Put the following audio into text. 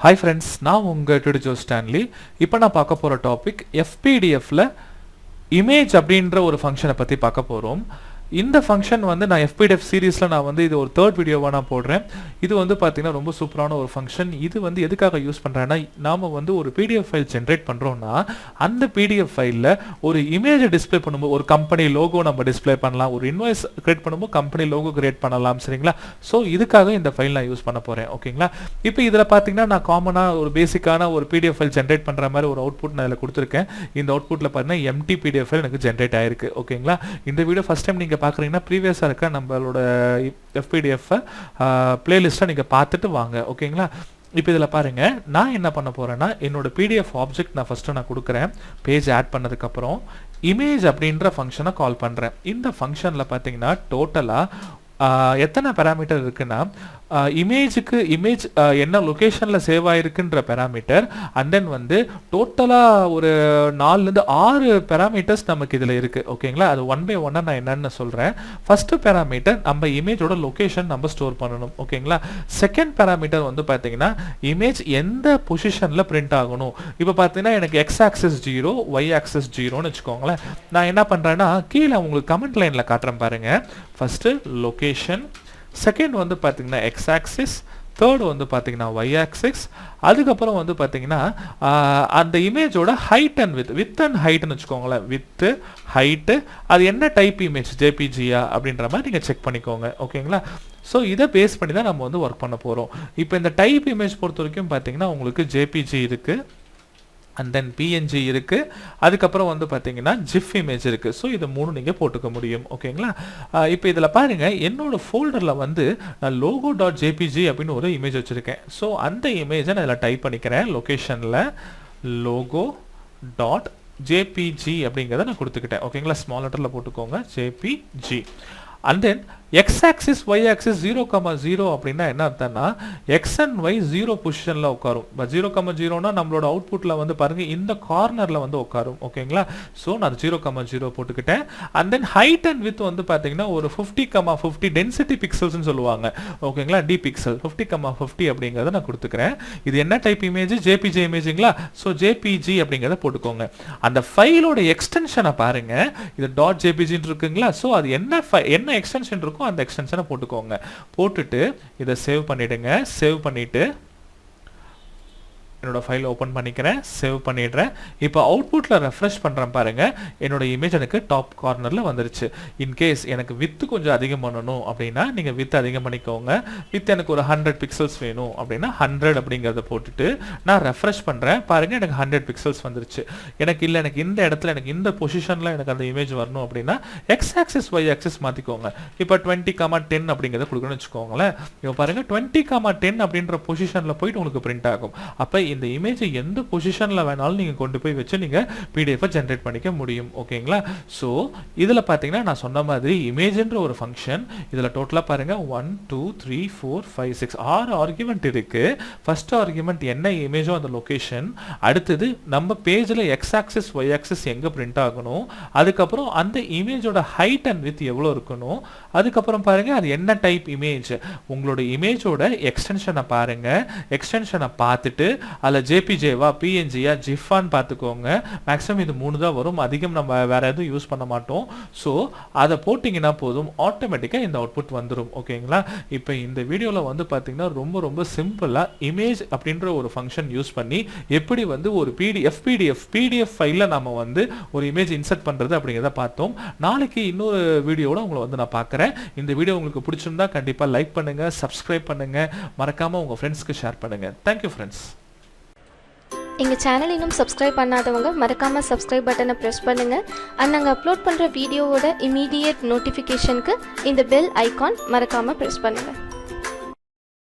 Hi friends, நான் உங்க Tutor Stanley. இப்போ நான் பார்க்க போற டாபிக் FPDFல image அப்படின்ற ஒரு ஃபங்க்ஷனை பத்தி பார்க்க போறோம். இந்த ஃபங்க்ஷன் வந்து நான் FPDF சீரிஸ்ல நான் வந்து இது ஒரு third வீடியோவா நான் போடுறேன். இது வந்து பாத்தீங்கன்னா ரொம்ப சூப்பரான ஒரு ஃபங்க்ஷன். இது வந்து எதுக்காக யூஸ் பண்றேன்னா நாம வந்து ஒரு PDF ஃபைல் ஜெனரேட் பண்றோம்னா அந்த PDF ஃபைல்ல ஒரு இமேஜ் டிஸ்ப்ளே பண்ணும்போது ஒரு கம்பெனி லோகோ நம்ம டிஸ்ப்ளே பண்ணலாம், ஒரு இன்வாய்ஸ் கிரியேட் பண்ணும்போது கம்பெனி லோகோ கிரியேட் பண்ணலாம், சரிங்களா? சோ இதுக்காக இந்த ஃபைல் நான் யூஸ் பண்ண போறேன், ஓகேங்களா? இப்போ இதல பாத்தீங்கன்னா நான் காமனா ஒரு பேசிக்கான ஒரு PDF ஃபைல் ஜெனரேட் பண்ற மாதிரி ஒரு அவுட்புட் நான் இதல கொடுத்திருக்கேன். இந்த அவுட்புட்ல பாத்தீங்கன்னா எம்ப்டி PDF ஃபைல் எனக்கு ஜெனரேட் ஆயிருக்கு, ஓகேங்களா? இந்த வீடியோ ஃபர்ஸ்ட் டைம் நீங்க பாக்குறீங்கன்னா ப்ரீவியஸா இருக்க நம்மளோட FPDF பிளேலிஸ்ட்டை நீங்க பார்த்துட்டு வாங்க, ஓகேங்களா? இப்போ இதல பாருங்க, நான் என்ன பண்ண போறேன்னா என்னோட PDF ஆப்ஜெக்ட் நான் ஃபர்ஸ்ட் நான் கொடுக்கிறேன். பேஜ் ஆட் பண்ணதுக்கு அப்புறம் இமேஜ் அப்படின்ற ஃபங்க்ஷனை கால் பண்றேன். இந்த ஃபங்க்ஷன்ல பாத்தீங்கன்னா டோட்டலா எத்தனை பாராமீட்டர் இருக்குன்னா இமேஜுக்கு இமேஜ் என்ன லொகேஷன்ல சேவ் ஆயிருக்குன்ற பாராமீட்டர் அண்ட் தென் வந்து டோட்டலா ஒரு 4 ல இருந்து 6 பாராமீட்டர்ஸ் நமக்கு இதுல இருக்கு, ஓகேங்களா? அது ஒன் பை ஒன்னா நான் என்னன்னு சொல்றேன். ஃபர்ஸ்ட் பாராமீட்டர் நம்ம இமேஜோட லொகேஷன் நம்ம ஸ்டோர் பண்ணனும், ஓகேங்களா? செகண்ட் பாராமீட்டர் வந்து பாத்தீங்கன்னா இமேஜ் எந்த பொசிஷன்ல பிரிண்ட் ஆகணும். இப்போ பாத்தீங்கன்னா எனக்கு x ஆக்சிஸ் 0 y ஆக்சிஸ் 0 னு வெச்சுக்கோங்களேன். நான் என்ன பண்றேன்னா கீழ உங்களுக்கு கமெண்ட் லைன்ல காட்றேன் பாருங்க. ஃபர்ஸ்ட் லொகேஷன், செகண்ட் வந்து பாத்தீங்கன்னா x ஆக்சிஸ், தேர்ட் வந்து பாத்தீங்கன்னா y ஆக்சிஸ், அதுக்கு அப்புறம் வந்து பாத்தீங்கன்னா அந்த இமேஜோட ஹைட் அண்ட் வித் அண்ட் ஹைட்னு வெச்சுக்கோங்களேன். வித் ஹைட் அது என்ன டைப் இமேஜ் JPG அப்படின்ற மாதிரி நீங்க செக் பண்ணிக்கோங்க, ஓகேங்களா? சோ இத பேஸ் பண்ணி தான் நம்ம வந்து வர்க் பண்ண போறோம். இப்போ இந்த டைப் இமேஜ் பொறுத்த வரைக்கும் பாத்தீங்கன்னா உங்களுக்கு JPG இருக்கு and then PNG இருக்கு, அதுக்கு அப்புறம் வந்து பாத்தீங்கன்னா GIF இமேஜ் இருக்கு. சோ இது மூணு நீங்க போட்டுக்க முடியும், ஓகேங்களா? இப்போ இதல பாருங்க என்னோட ஃபோல்டர்ல வந்து நான் logo.jpg அப்படினு ஒரு இமேஜ் வச்சிருக்கேன். சோ அந்த இமேஜை நான் இதல டைப் பண்ணிக்கிறேன். லொகேஷன்ல logo.jpg அப்படிங்கறத நான் கொடுத்துக்கிட்டேன், ஓகேங்களா? ஸ்மால் லெட்டர்ல போட்டுக்கோங்க JPG. and then x axis y axis 0,0 அப்படினா என்ன அர்த்தம்னா x and y 0 பொசிஷன்ல உட்காரும். 0,0 னா நம்மளோட அவுட்புட்ல வந்து பாருங்க இந்த கார்னர்ல வந்து உட்காரும், ஓகேங்களா? சோ நான் 0,0 போட்டுக்கிட்டேன். and then height and width வந்து பாத்தீங்கன்னா ஒரு 50,50 டென்சிட்டி பிக்சல்ஸ் னு சொல்லுவாங்க, ஓகேங்களா? d பிக்சல் 50,50 அப்படிங்கறத நான் கொடுத்துக்கிறேன். இது என்ன டைப் இமேஜ்? JPG இமேஜ்ங்களா? சோ JPG அப்படிங்கறத போட்டுக்கோங்க. அந்த ஃபைலோட எக்ஸ்டென்ஷனை பாருங்க. இது .jpg ன்னு இருக்குங்களா? சோ அது என்ன எக்ஸ்டென்ஷன் இருக்கோ அந்த எக்ஸ்டென்ஷனை போட்டுக்கோங்க. போட்டுட்டு இத சேவ் பண்ணிடுங்க. சேவ் பண்ணிட்டு என்னோட ஃபைல் ஓபன் பண்ணிக்கிறேன், சேவ் பண்ணிடுறேன். இப்போ அவுட்புட்ல ரெஃப்ரெஷ் பண்றேன் பாருங்க. என்னோட இமேஜ் எனக்கு டாப் கார்னர்ல வந்துருச்சு. இன் கேஸ் எனக்கு வித் கொஞ்சம் அதிகம் பண்ணனும் அப்படினா நீங்க வித் அதிகம் பண்ணிக்கோங்க. வித் எனக்கு ஒரு 100 பிக்சல்ஸ் வேணும் அப்படினா 100 அப்படிங்கறத போட்டுட்டு நான் ரெஃப்ரெஷ் பண்றேன். பாருங்க எனக்கு 100 பிக்சல்ஸ் வந்துருச்சு. எனக்கு இந்த இடத்துல எனக்கு இந்த பொசிஷன்ல எனக்கு அந்த இமேஜ் வரணும் அப்படினா x ஆக்சிஸ் y ஆக்சிஸ் மாத்திக்கோங்க. இப்போ 20,10 அப்படிங்கறத கொடுக்கணும்னு வெச்சுக்கோங்களேன். இப்போ பாருங்க 20,10 அப்படிங்கற பொசிஷன்ல போய் உங்களுக்கு பிரிண்ட் ஆகும். அப்ப இந்த இமேஜ் எந்த பொசிஷன்ல வேணாலும் நீங்க கொண்டு போய் வச்சு நீங்க PDF ஜெனரேட் பண்ணிக்க முடியும், ஓகேங்களா? சோ இதுல பாத்தீங்கன்னா நான் சொன்ன மாதிரி இமேஜ்ன்ற ஒரு ஃபங்க்ஷன். இதுல டோட்டலா பாருங்க 1 2 3 4 5 6 6 ஆர்குமென்ட் இருக்கு. ஃபர்ஸ்ட் ஆர்குமென்ட் என்ன இமேஜோ அந்த லொகேஷன், அடுத்து நம்ம பேஜ்ல x ஆக்சிஸ் y ஆக்சிஸ் எங்க பிரிண்ட் ஆகணும், அதுக்கு அப்புறம் அந்த இமேஜோட ஹைட் அண்ட் விட்த் எவ்வளவு இருக்கணும், அதுக்கு அப்புறம் பாருங்க அது என்ன டைப் இமேஜ். உங்களோட இமேஜோட எக்ஸ்டென்ஷனை பாருங்க. எக்ஸ்டென்ஷனை பார்த்துட்டு அல்ல JPG வா PNG யா GIF ஆன்னு பாத்துக்கோங்க. மேக்ஸிமம் இது மூணு தான் வரும். அதிகம் நம்ம வேற எதுவும் யூஸ் பண்ண மாட்டோம். சோ அத போடிங்கனா போதும், ஆட்டோமேட்டிக்கா இந்த அவுட்புட் வந்துரும், ஓகேங்களா? இப்போ இந்த வீடியோல வந்து பாத்தீங்கன்னா ரொம்ப சிம்பிளா இமேஜ் அப்படின்ற ஒரு ஃபங்க்ஷன் யூஸ் பண்ணி எப்படி வந்து ஒரு PDF ஃபைல்ல நாம வந்து ஒரு இமேஜ் இன்சர்ட் பண்றது அப்படிங்கறத பார்த்தோம். நாளைக்கு இன்னொரு வீடியோவோட உங்களை வந்து நான் பார்க்கறேன். இந்த வீடியோ உங்களுக்கு பிடிச்சிருந்தா கண்டிப்பா லைக் பண்ணுங்க, சப்ஸ்கிரைப் பண்ணுங்க, மறக்காம உங்க ஃப்ரெண்ட்ஸ்க்கு ஷேர் பண்ணுங்க. Thank you friends. எங்கள் சேனல் இன்னும் சப்ஸ்கிரைப் பண்ணாதவங்க மறக்காமல் சப்ஸ்கிரைப் பட்டனை ப்ரெஸ் பண்ணுங்கள். அண்ட் நாங்கள் அப்லோட் பண்ணுற வீடியோவோட இமீடியட் நோட்டிஃபிகேஷனுக்கு இந்த பெல் ஐகான் மறக்காமல் ப்ரெஸ் பண்ணுங்கள்.